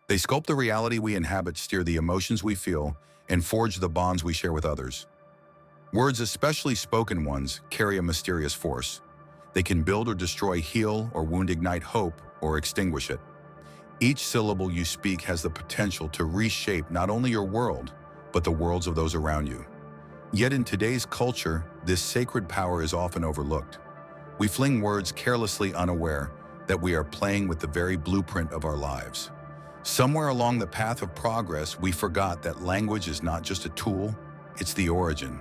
They sculpt the reality we inhabit, steer the emotions we feel, and forge the bonds we share with others. Words, especially spoken ones, carry a mysterious force. They can build or destroy, heal or wound, ignite hope or extinguish it. Each syllable you speak has the potential to reshape not only your world, but the worlds of those around you. Yet in today's culture, this sacred power is often overlooked. We fling words carelessly, unaware that we are playing with the very blueprint of our lives. Somewhere along the path of progress, we forgot that language is not just a tool, it's the origin.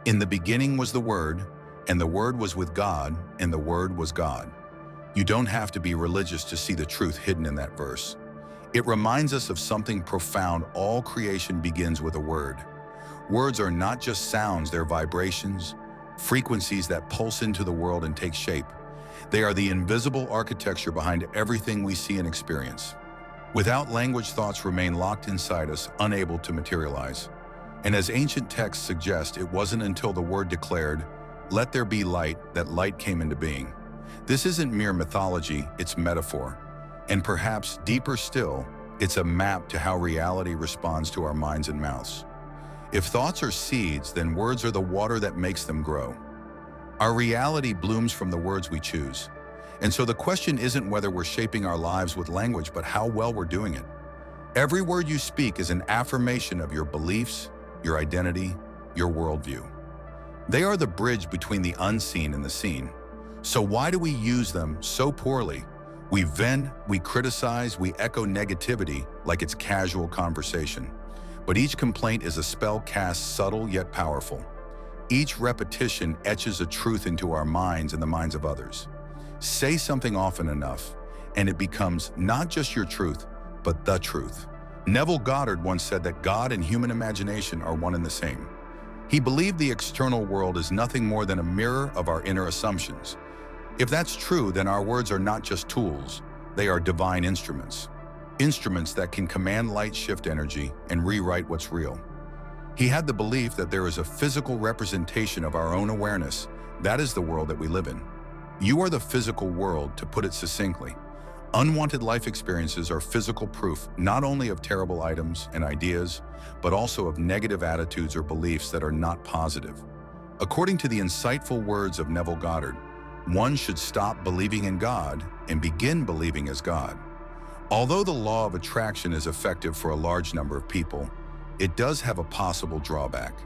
In the beginning was the Word, and the Word was with God, and the Word was God. You don't have to be religious to see the truth hidden in that verse. It reminds us of something profound. All creation begins with a word. Words are not just sounds, they're vibrations, frequencies that pulse into the world and take shape. They are the invisible architecture behind everything we see and experience. Without language, thoughts remain locked inside us, unable to materialize. And as ancient texts suggest, it wasn't until the word declared, "Let there be light," that light came into being. This isn't mere mythology, it's metaphor. And perhaps deeper still, it's a map to how reality responds to our minds and mouths. If thoughts are seeds, then words are the water that makes them grow. Our reality blooms from the words we choose. And so the question isn't whether we're shaping our lives with language, but how well we're doing it. Every word you speak is an affirmation of your beliefs, your identity, your worldview. They are the bridge between the unseen and the seen. So why do we use them so poorly? We vent, we criticize, we echo negativity like it's casual conversation. But each complaint is a spell cast, subtle yet powerful. Each repetition etches a truth into our minds and the minds of others. Say something often enough, and it becomes not just your truth, but the truth. Neville Goddard once said that God and human imagination are one and the same. He believed the external world is nothing more than a mirror of our inner assumptions. If that's true, then our words are not just tools, they are divine instruments. Instruments that can command light, shift energy, and rewrite what's real. He had the belief that there is a physical representation of our own awareness. That is the world that we live in. You are the physical world, to put it succinctly. Unwanted life experiences are physical proof, not only of terrible items and ideas, but also of negative attitudes or beliefs that are not positive. According to the insightful words of Neville Goddard, one should stop believing in God and begin believing as God. Although the law of attraction is effective for a large number of people, it does have a possible drawback.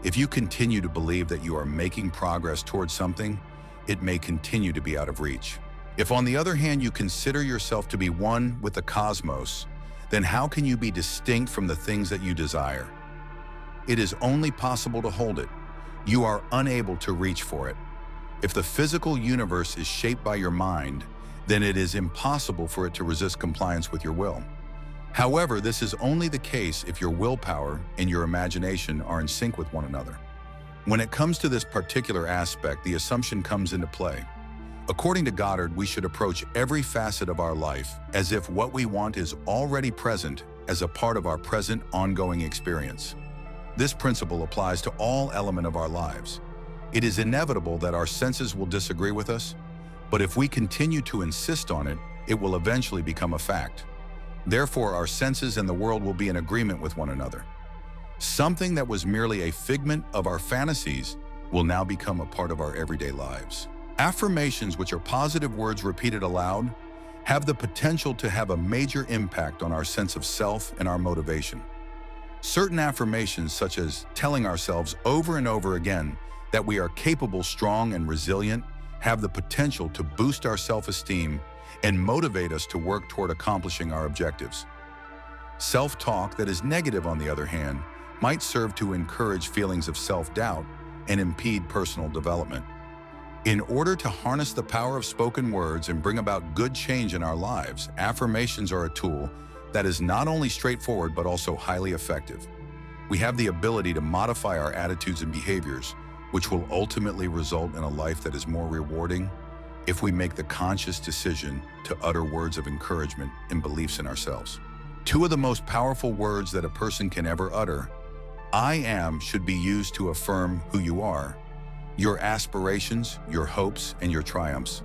If you continue to believe that you are making progress towards something, it may continue to be out of reach. If, on the other hand, you consider yourself to be one with the cosmos, then how can you be distinct from the things that you desire? It is only possible to hold it. You are unable to reach for it. If the physical universe is shaped by your mind, then it is impossible for it to resist compliance with your will. However, this is only the case if your willpower and your imagination are in sync with one another. When it comes to this particular aspect, the assumption comes into play. According to Goddard, we should approach every facet of our life as if what we want is already present as a part of our present ongoing experience. This principle applies to all elements of our lives. It is inevitable that our senses will disagree with us, but if we continue to insist on it, it will eventually become a fact. Therefore, our senses and the world will be in agreement with one another. Something that was merely a figment of our fantasies will now become a part of our everyday lives. Affirmations, which are positive words repeated aloud, have the potential to have a major impact on our sense of self and our motivation. Certain affirmations, such as telling ourselves over and over again that we are capable, strong, and resilient, have the potential to boost our self-esteem and motivate us to work toward accomplishing our objectives. Self-talk that is negative, on the other hand, might serve to encourage feelings of self-doubt and impede personal development. In order to harness the power of spoken words and bring about good change in our lives, affirmations are a tool that is not only straightforward but also highly effective. We have the ability to modify our attitudes and behaviors, which will ultimately result in a life that is more rewarding if we make the conscious decision to utter words of encouragement and beliefs in ourselves. Two of the most powerful words that a person can ever utter, "I am," should be used to affirm who you are, your aspirations, your hopes, and your triumphs.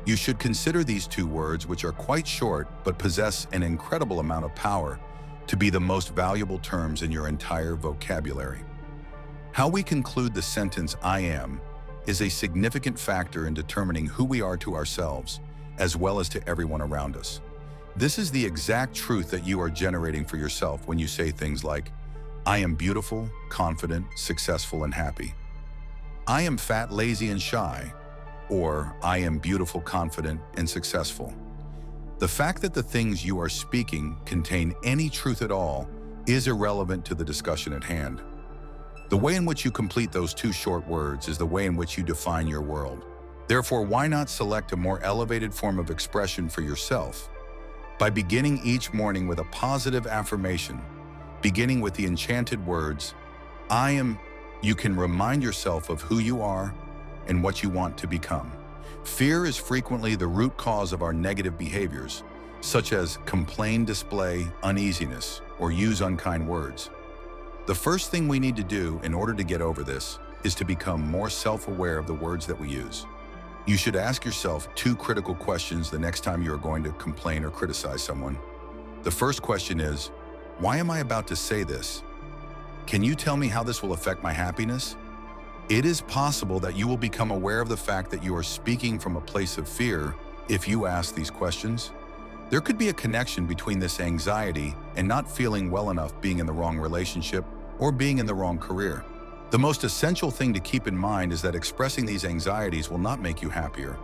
You should consider these two words, which are quite short but possess an incredible amount of power, to be the most valuable terms in your entire vocabulary. How we conclude the sentence "I am" is a significant factor in determining who we are to ourselves, as well as to everyone around us. This is the exact truth that you are generating for yourself when you say things like, "I am beautiful, confident, successful, and happy." "I am fat, lazy, and shy," or "I am beautiful, confident, and successful." The fact that the things you are speaking contain any truth at all is irrelevant to the discussion at hand. The way in which you complete those two short words is the way in which you define your world. Therefore, why not select a more elevated form of expression for yourself by beginning each morning with a positive affirmation, beginning with the enchanted words, "I am." You can remind yourself of who you are and what you want to become. Fear is frequently the root cause of our negative behaviors, such as complain, display uneasiness, or use unkind words. The first thing we need to do in order to get over this is to become more self-aware of the words that we use. You should ask yourself two critical questions the next time you are going to complain or criticize someone. The first question is, why am I about to say this? Can you tell me how this will affect my happiness? It is possible that you will become aware of the fact that you are speaking from a place of fear if you ask these questions. There could be a connection between this anxiety and not feeling well enough, being in the wrong relationship, or being in the wrong career. The most essential thing to keep in mind is that expressing these anxieties will not make you happier.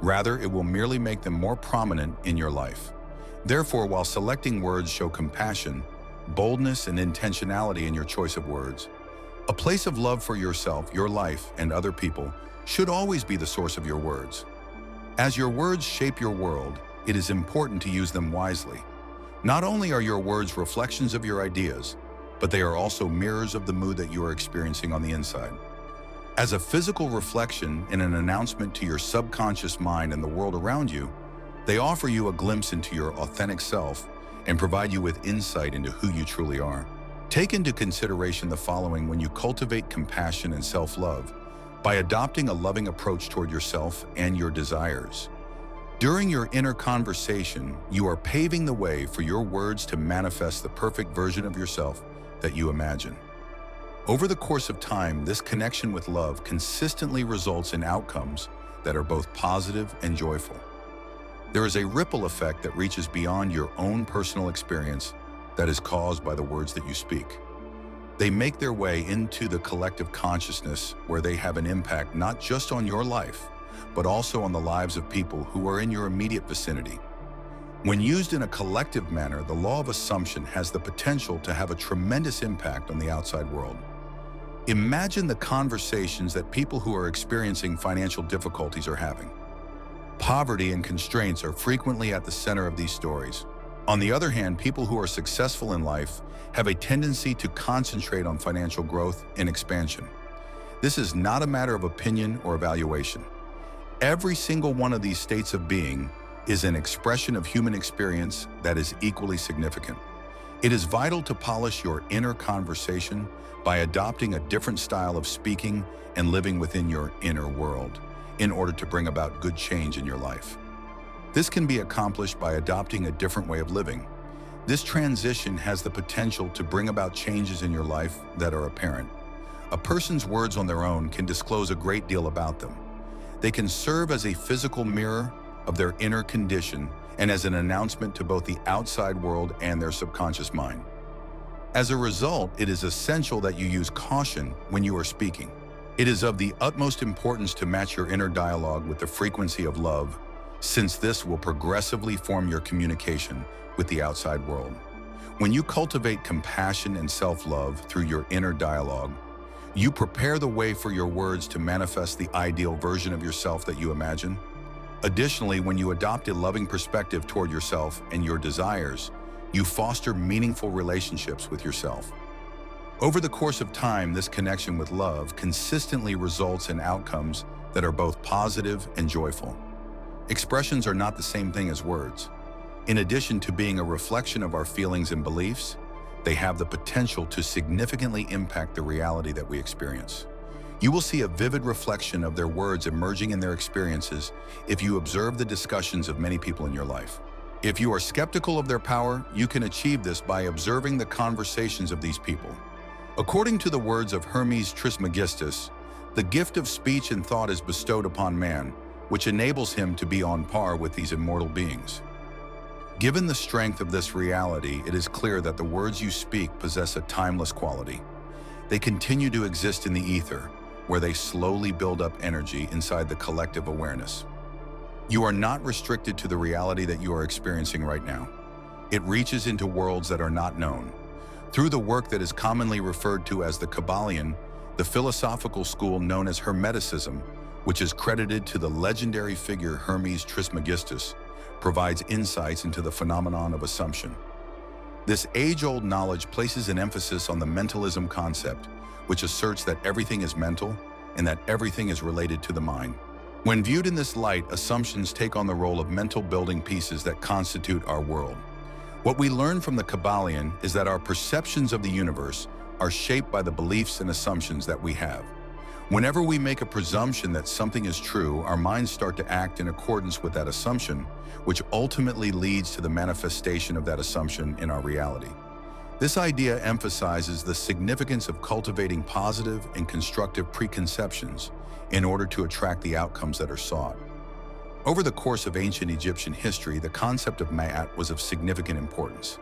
Rather, it will merely make them more prominent in your life. Therefore, while selecting words, show compassion, boldness, and intentionality in your choice of words. A place of love for yourself, your life, and other people should always be the source of your words. As your words shape your world, it is important to use them wisely. Not only are your words reflections of your ideas, but they are also mirrors of the mood that you are experiencing on the inside. As a physical reflection and an announcement to your subconscious mind and the world around you, they offer you a glimpse into your authentic self and provide you with insight into who you truly are. Take into consideration the following when you cultivate compassion and self-love by adopting a loving approach toward yourself and your desires. During your inner conversation, you are paving the way for your words to manifest the perfect version of yourself that you imagine. Over the course of time, this connection with love consistently results in outcomes that are both positive and joyful. There is a ripple effect that reaches beyond your own personal experience that is caused by the words that you speak. They make their way into the collective consciousness where they have an impact not just on your life, but also on the lives of people who are in your immediate vicinity. When used in a collective manner, the law of assumption has the potential to have a tremendous impact on the outside world. Imagine the conversations that people who are experiencing financial difficulties are having. Poverty and constraints are frequently at the center of these stories. On the other hand, people who are successful in life have a tendency to concentrate on financial growth and expansion. This is not a matter of opinion or evaluation. Every single one of these states of being is an expression of human experience that is equally significant. It is vital to polish your inner conversation by adopting a different style of speaking and living within your inner world in order to bring about good change in your life. This can be accomplished by adopting a different way of living. This transition has the potential to bring about changes in your life that are apparent. A person's words on their own can disclose a great deal about them. They can serve as a physical mirror of their inner condition and as an announcement to both the outside world and their subconscious mind. As a result, it is essential that you use caution when you are speaking. It is of the utmost importance to match your inner dialogue with the frequency of love, since this will progressively form your communication with the outside world. When you cultivate compassion and self-love through your inner dialogue, you prepare the way for your words to manifest the ideal version of yourself that you imagine. Additionally, when you adopt a loving perspective toward yourself and your desires, you foster meaningful relationships with yourself. Over the course of time, this connection with love consistently results in outcomes that are both positive and joyful. Expressions are not the same thing as words. In addition to being a reflection of our feelings and beliefs, they have the potential to significantly impact the reality that we experience. You will see a vivid reflection of their words emerging in their experiences if you observe the discussions of many people in your life. If you are skeptical of their power, you can achieve this by observing the conversations of these people. According to the words of Hermes Trismegistus, the gift of speech and thought is bestowed upon man, which enables him to be on par with these immortal beings. Given the strength of this reality, it is clear that the words you speak possess a timeless quality. They continue to exist in the ether, where they slowly build up energy inside the collective awareness. You are not restricted to the reality that you are experiencing right now. It reaches into worlds that are not known. Through the work that is commonly referred to as the Kabbalion, the philosophical school known as Hermeticism, which is credited to the legendary figure Hermes Trismegistus, provides insights into the phenomenon of assumption. This age-old knowledge places an emphasis on the mentalism concept, which asserts that everything is mental and that everything is related to the mind. When viewed in this light, assumptions take on the role of mental building pieces that constitute our world. What we learn from the Kabbalion is that our perceptions of the universe are shaped by the beliefs and assumptions that we have. Whenever we make a presumption that something is true, our minds start to act in accordance with that assumption, which ultimately leads to the manifestation of that assumption in our reality. This idea emphasizes the significance of cultivating positive and constructive preconceptions in order to attract the outcomes that are sought. Over the course of ancient Egyptian history, the concept of Ma'at was of significant importance.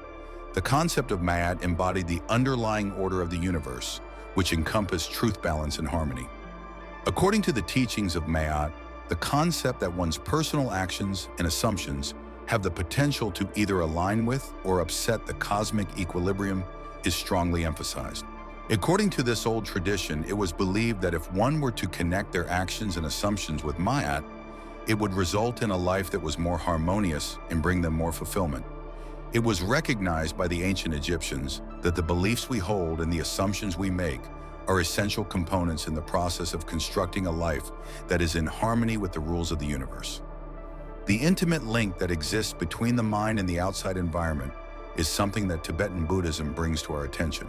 The concept of Ma'at embodied the underlying order of the universe, which encompassed truth, balance, and harmony. According to the teachings of Ma'at, the concept that one's personal actions and assumptions have the potential to either align with or upset the cosmic equilibrium is strongly emphasized. According to this old tradition, it was believed that if one were to connect their actions and assumptions with Ma'at, it would result in a life that was more harmonious and bring them more fulfillment. It was recognized by the ancient Egyptians that the beliefs we hold and the assumptions we make are essential components in the process of constructing a life that is in harmony with the rules of the universe. The intimate link that exists between the mind and the outside environment is something that Tibetan Buddhism brings to our attention.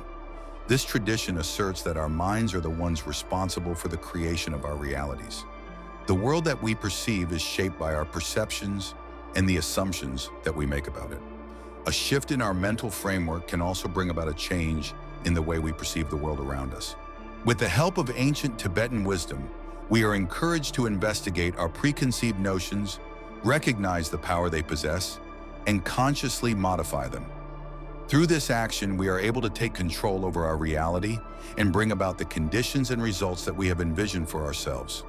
This tradition asserts that our minds are the ones responsible for the creation of our realities. The world that we perceive is shaped by our perceptions and the assumptions that we make about it. A shift in our mental framework can also bring about a change in the way we perceive the world around us. With the help of ancient Tibetan wisdom, we are encouraged to investigate our preconceived notions, recognize the power they possess, and consciously modify them. Through this action, we are able to take control over our reality and bring about the conditions and results that we have envisioned for ourselves.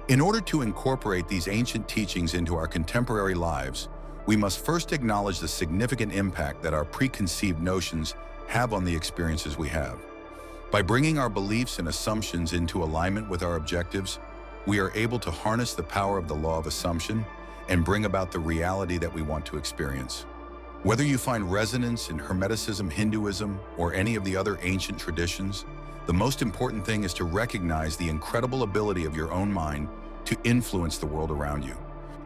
In order to incorporate these ancient teachings into our contemporary lives, we must first acknowledge the significant impact that our preconceived notions have on the experiences we have. By bringing our beliefs and assumptions into alignment with our objectives, we are able to harness the power of the law of assumption and bring about the reality that we want to experience. Whether you find resonance in Hermeticism, Hinduism, or any of the other ancient traditions, the most important thing is to recognize the incredible ability of your own mind to influence the world around you.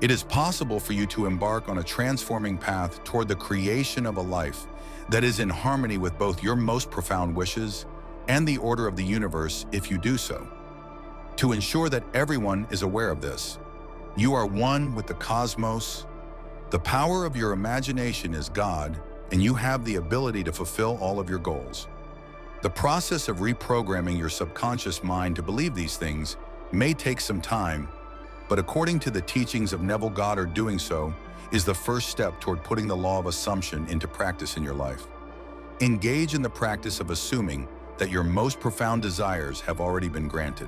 It is possible for you to embark on a transforming path toward the creation of a life that is in harmony with both your most profound wishes and the order of the universe if you do so. To ensure that everyone is aware of this, you are one with the cosmos. The power of your imagination is God, and you have the ability to fulfill all of your goals. The process of reprogramming your subconscious mind to believe these things may take some time, but according to the teachings of Neville Goddard, doing so is the first step toward putting the law of assumption into practice in your life. Engage in the practice of assuming that your most profound desires have already been granted.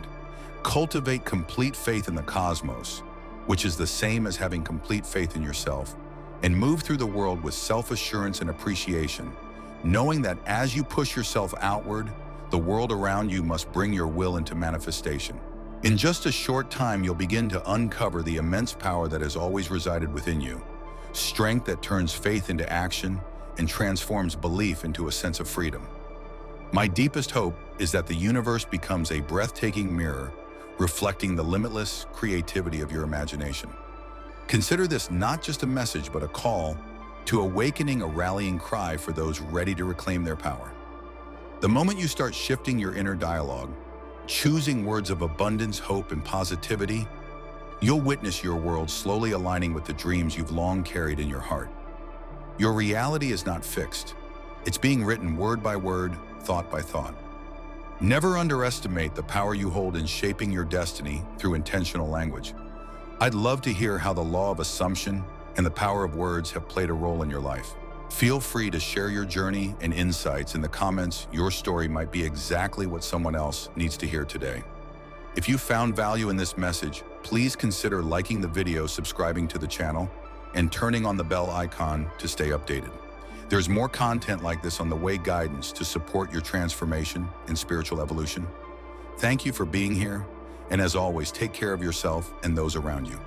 Cultivate complete faith in the cosmos, which is the same as having complete faith in yourself, and move through the world with self-assurance and appreciation, knowing that as you push yourself outward, the world around you must bring your will into manifestation. In just a short time, you'll begin to uncover the immense power that has always resided within you, strength that turns faith into action and transforms belief into a sense of freedom. My deepest hope is that the universe becomes a breathtaking mirror, reflecting the limitless creativity of your imagination. Consider this not just a message, but a call to awakening, a rallying cry for those ready to reclaim their power. The moment you start shifting your inner dialogue, choosing words of abundance, hope, and positivity, you'll witness your world slowly aligning with the dreams you've long carried in your heart. Your reality is not fixed. It's being written word by word, thought by thought. Never underestimate the power you hold in shaping your destiny through intentional language. I'd love to hear how the law of assumption and the power of words have played a role in your life. Feel free to share your journey and insights in the comments. Your story might be exactly what someone else needs to hear today. If you found value in this message, please consider liking the video, subscribing to the channel, and turning on the bell icon to stay updated. There's more content like this on the way, guidance to support your transformation and spiritual evolution. Thank you for being here, and as always, take care of yourself and those around you.